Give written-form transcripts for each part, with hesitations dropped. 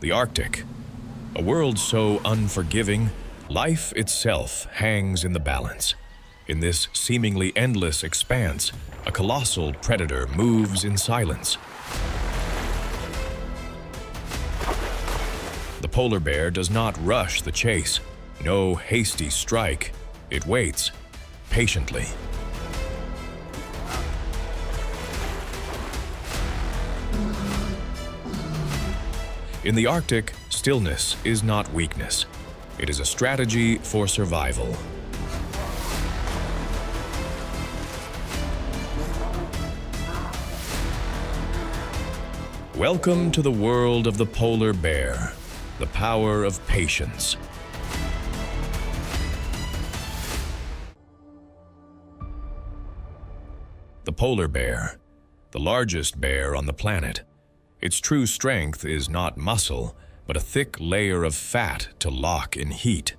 The Arctic. A world so unforgiving, life itself hangs in the balance. In this seemingly endless expanse, a colossal predator moves in silence. The polar bear does not rush the chase. No hasty strike. It waits, patiently. In the Arctic, stillness is not weakness. It is a strategy for survival. Welcome to the world of the polar bear, the power of patience. The polar bear, the largest bear on the planet. Its true strength is not muscle, but a thick layer of fat to lock in heat.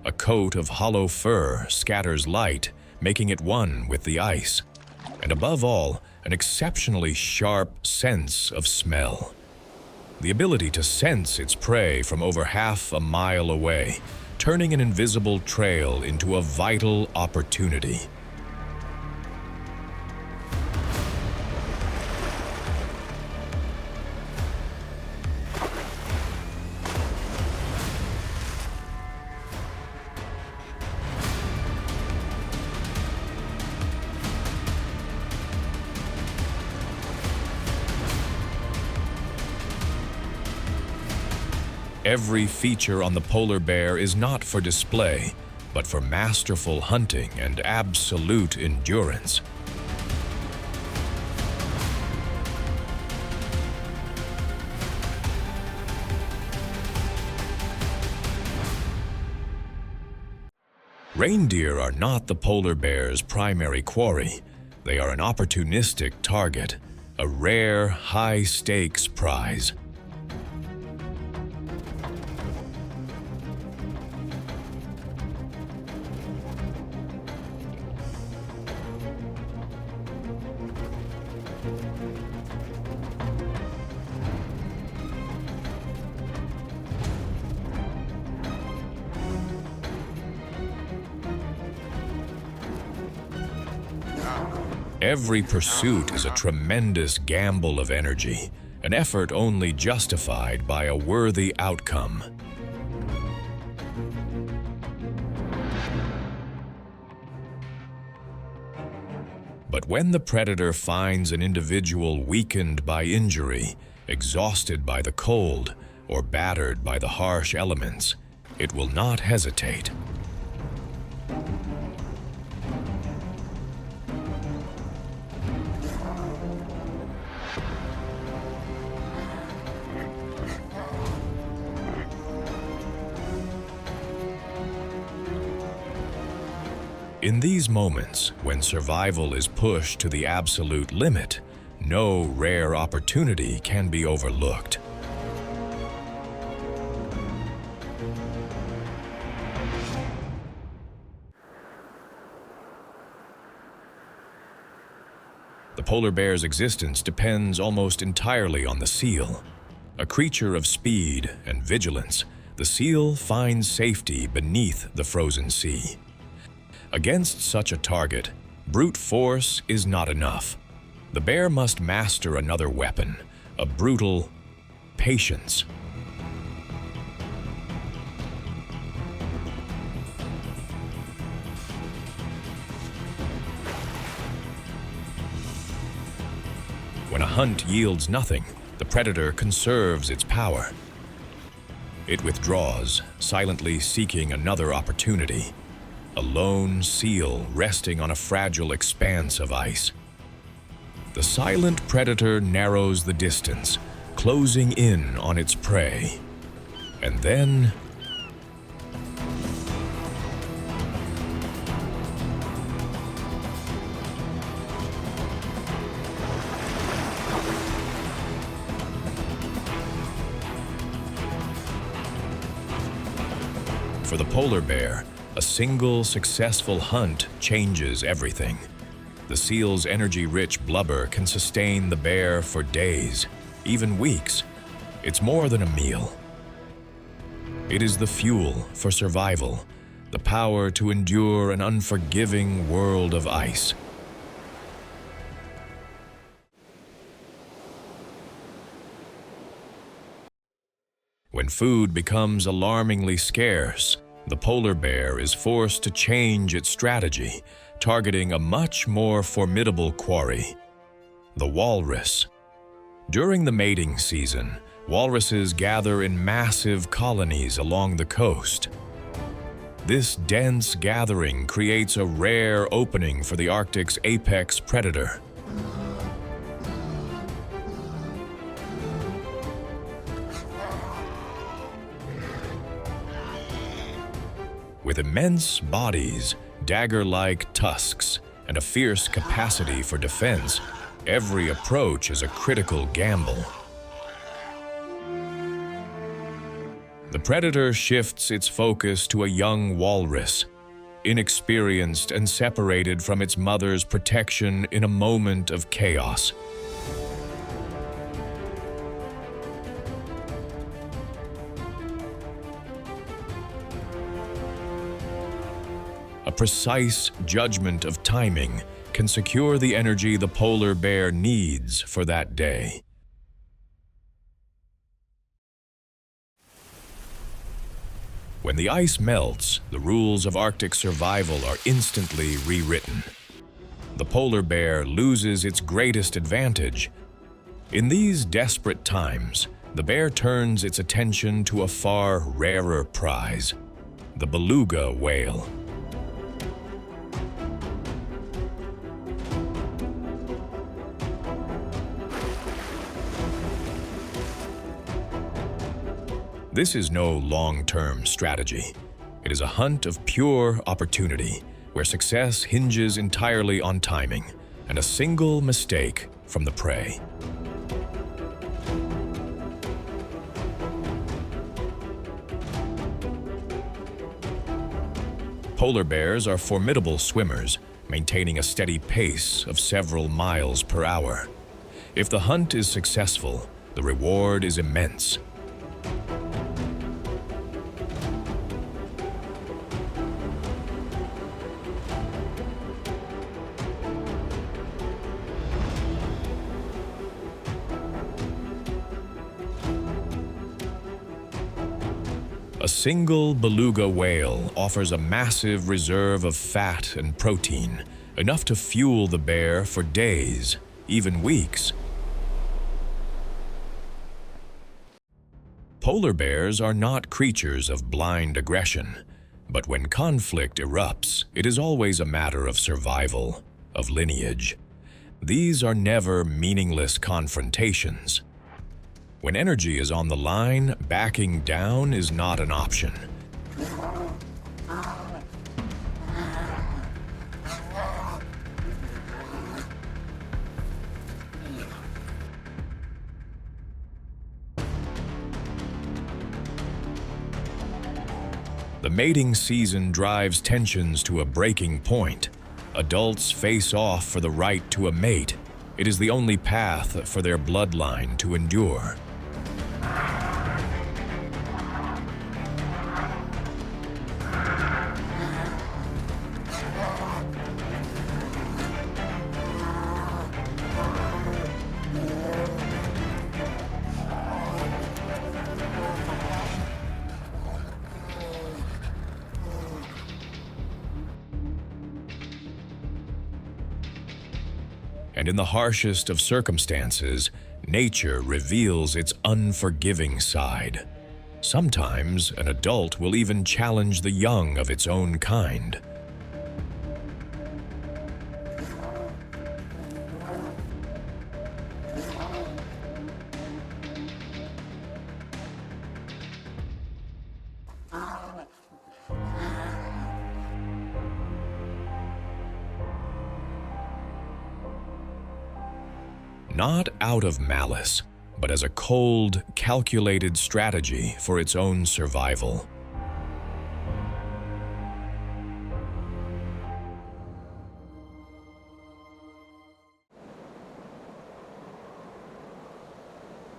A coat of hollow fur scatters light, making it one with the ice. And above all, an exceptionally sharp sense of smell. The ability to sense its prey from over half a mile away, turning an invisible trail into a vital opportunity. Every feature on the polar bear is not for display, but for masterful hunting and absolute endurance. Reindeer are not the polar bear's primary quarry. They are an opportunistic target, a rare, high-stakes prize. Every pursuit is a tremendous gamble of energy, an effort only justified by a worthy outcome. But when the predator finds an individual weakened by injury, exhausted by the cold, or battered by the harsh elements, it will not hesitate. In these moments, when survival is pushed to the absolute limit, no rare opportunity can be overlooked. The polar bear's existence depends almost entirely on the seal. A creature of speed and vigilance, the seal finds safety beneath the frozen sea. Against such a target, brute force is not enough. The bear must master another weapon, a brutal patience. When a hunt yields nothing, the predator conserves its power. It withdraws, silently seeking another opportunity. A lone seal resting on a fragile expanse of ice. The silent predator narrows the distance, closing in on its prey. And then... For the polar bear, a single successful hunt changes everything. The seal's energy-rich blubber can sustain the bear for days. even weeks. It's more than a meal. It is the fuel for survival, the power to endure an unforgiving world of ice. When food becomes alarmingly scarce, the polar bear is forced to change its strategy, targeting a much more formidable quarry, the walrus. During the mating season, walruses gather in massive colonies along the coast. This dense gathering creates a rare opening for the Arctic's apex predator. With immense bodies, dagger-like tusks, and a fierce capacity for defense, every approach is a critical gamble. The predator shifts its focus to a young walrus, inexperienced and separated from its mother's protection in a moment of chaos. A precise judgment of timing can secure the energy the polar bear needs for that day. When the ice melts, the rules of Arctic survival are instantly rewritten. The polar bear loses its greatest advantage. In these desperate times, the bear turns its attention to a far rarer prize, the beluga whale. This is no long-term strategy. It is a hunt of pure opportunity, where success hinges entirely on timing and a single mistake from the prey. Polar bears are formidable swimmers, maintaining a steady pace of several miles per hour. If the hunt is successful, the reward is immense. A single beluga whale offers a massive reserve of fat and protein, enough to fuel the bear for days, even weeks. Polar bears are not creatures of blind aggression, but when conflict erupts, it is always a matter of survival, of lineage. These are never meaningless confrontations. When energy is on the line, backing down is not an option. The mating season drives tensions to a breaking point. Adults face off for the right to a mate. It is the only path for their bloodline to endure. And in the harshest of circumstances, nature reveals its unforgiving side. Sometimes an adult will even challenge the young of its own kind. Not out of malice, but as a cold, calculated strategy for its own survival.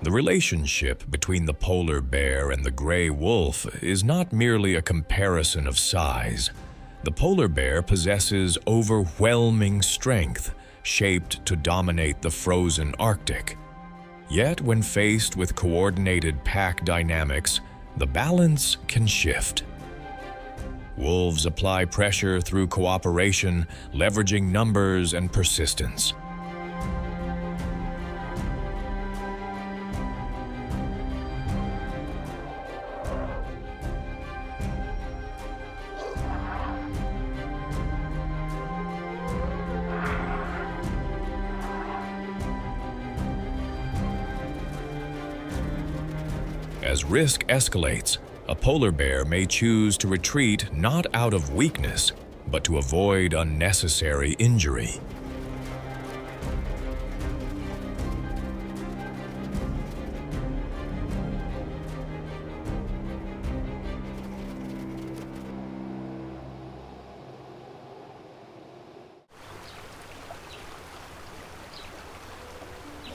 The relationship between the polar bear and the gray wolf is not merely a comparison of size. The polar bear possesses overwhelming strength, shaped to dominate the frozen Arctic. Yet, when faced with coordinated pack dynamics, the balance can shift. Wolves apply pressure through cooperation, leveraging numbers and persistence. As risk escalates, a polar bear may choose to retreat not out of weakness, but to avoid unnecessary injury.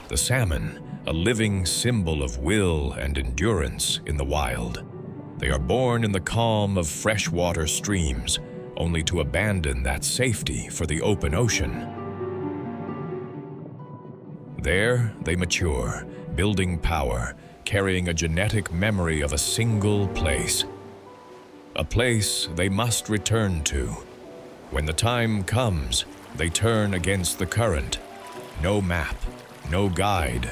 The salmon, a living symbol of will and endurance in the wild. They are born in the calm of freshwater streams, only to abandon that safety for the open ocean. There, they mature, building power, carrying a genetic memory of a single place. A place they must return to. When the time comes, they turn against the current. No map, no guide.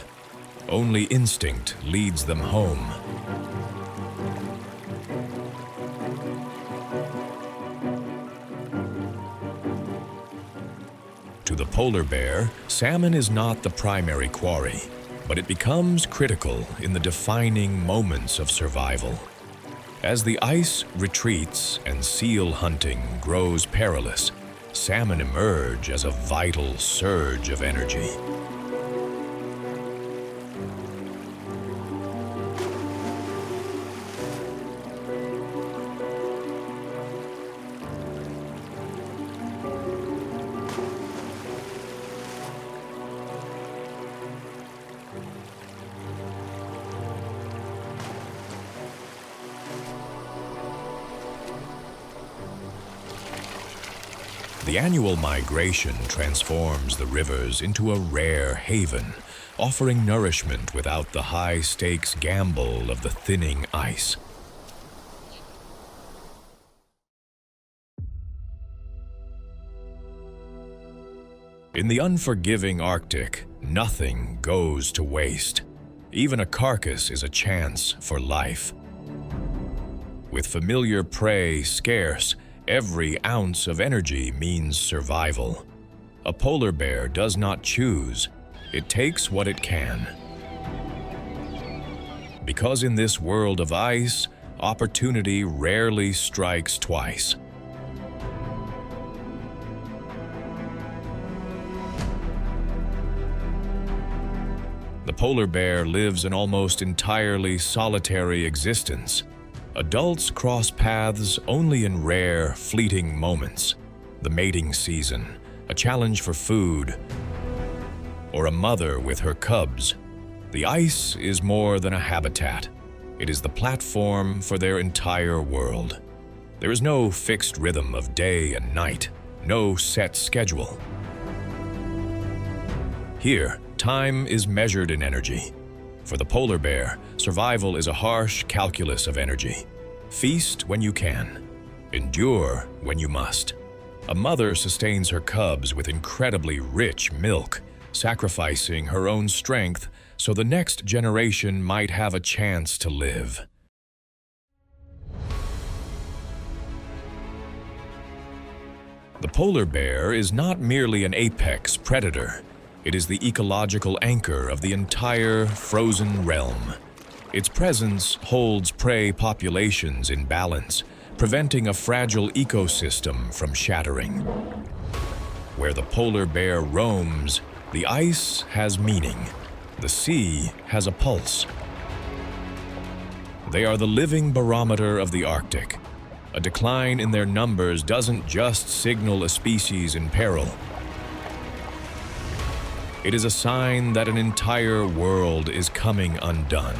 Only instinct leads them home. To the polar bear, salmon is not the primary quarry, but it becomes critical in the defining moments of survival. As the ice retreats and seal hunting grows perilous, salmon emerge as a vital surge of energy. The annual migration transforms the rivers into a rare haven, offering nourishment without the high-stakes gamble of the thinning ice. In the unforgiving Arctic, nothing goes to waste. Even a carcass is a chance for life. With familiar prey scarce, every ounce of energy means survival. A polar bear does not choose. It takes what it can. Because in this world of ice, opportunity rarely strikes twice. The polar bear lives an almost entirely solitary existence. Adults cross paths only in rare, fleeting moments. The mating season, a challenge for food, or a mother with her cubs. The ice is more than a habitat. It is the platform for their entire world. There is no fixed rhythm of day and night, no set schedule. Here, time is measured in energy. For the polar bear, survival is a harsh calculus of energy. Feast when you can. Endure when you must. A mother sustains her cubs with incredibly rich milk, sacrificing her own strength so the next generation might have a chance to live. The polar bear is not merely an apex predator. It is the ecological anchor of the entire frozen realm. Its presence holds prey populations in balance, preventing a fragile ecosystem from shattering. Where the polar bear roams, the ice has meaning. The sea has a pulse. They are the living barometer of the Arctic. A decline in their numbers doesn't just signal a species in peril. It is a sign that an entire world is coming undone.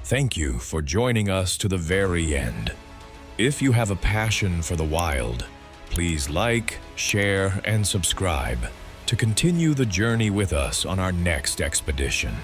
Thank you for joining us to the very end. If you have a passion for the wild, please like, share, and subscribe to continue the journey with us on our next expedition.